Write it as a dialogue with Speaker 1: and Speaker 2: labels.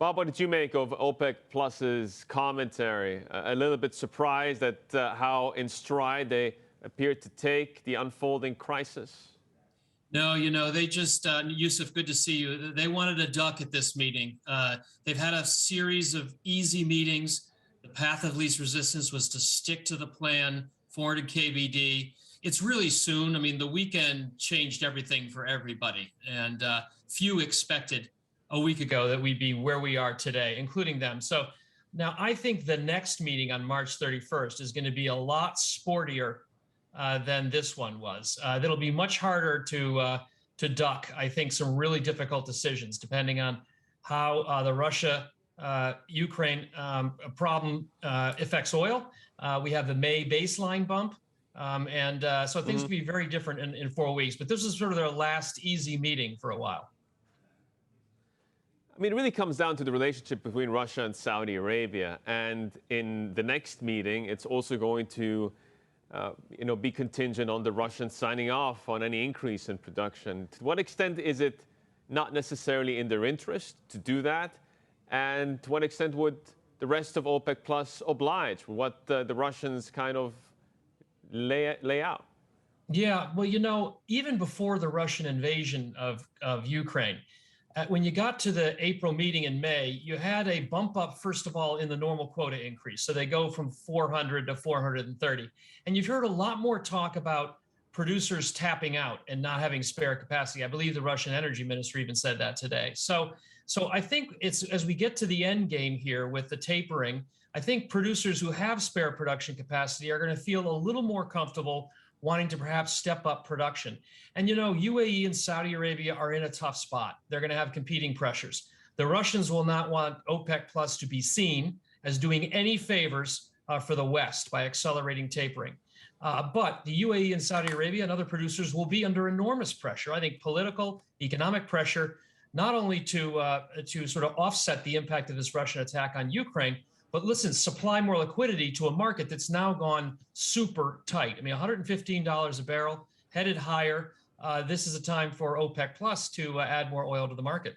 Speaker 1: Bob, what did you make of OPEC Plus's commentary? A little bit surprised at how in stride they appeared to take the unfolding crisis?
Speaker 2: No, they just, Yusuf, good to see you. They wanted a duck at this meeting. They've had a series of easy meetings. The path of least resistance was to stick to the plan, 400 KBD. It's really soon. I mean, the weekend changed everything for everybody. And few expected a week ago that we'd be where we are today, including them. So now I think the next meeting on March 31st is going to be a lot sportier than this one was. That'll be much harder to duck, I think, some really difficult decisions, depending on how the Russia-Ukraine problem affects oil. We have the May baseline bump. So things will be very different in 4 weeks. But this is sort of their last easy meeting for a while.
Speaker 1: I mean, it really comes down to the relationship between Russia and Saudi Arabia. And in the next meeting, it's also going to be contingent on the Russians signing off on any increase in production. To what extent is it not necessarily in their interest to do that? And to what extent would the rest of OPEC Plus oblige what the Russians kind of lay out?
Speaker 2: Yeah, well, even before the Russian invasion of Ukraine, when you got to the April meeting in May, you had a bump up, first of all, in the normal quota increase. So they go from 400 to 430. And you've heard a lot more talk about producers tapping out and not having spare capacity. I believe the Russian energy minister even said that today. So I think it's, as we get to the end game here with the tapering, I think producers who have spare production capacity are going to feel a little more comfortable wanting to perhaps step up production. And UAE and Saudi Arabia are in a tough spot. They're going to have competing pressures. The Russians will not want OPEC Plus to be seen as doing any favors for the West by accelerating tapering. But the UAE and Saudi Arabia and other producers will be under enormous pressure. I think political, economic pressure, not only to sort of offset the impact of this Russian attack on Ukraine, but listen, supply more liquidity to a market that's now gone super tight. I mean, $115 a barrel, headed higher. This is a time for OPEC Plus to add more oil to the market.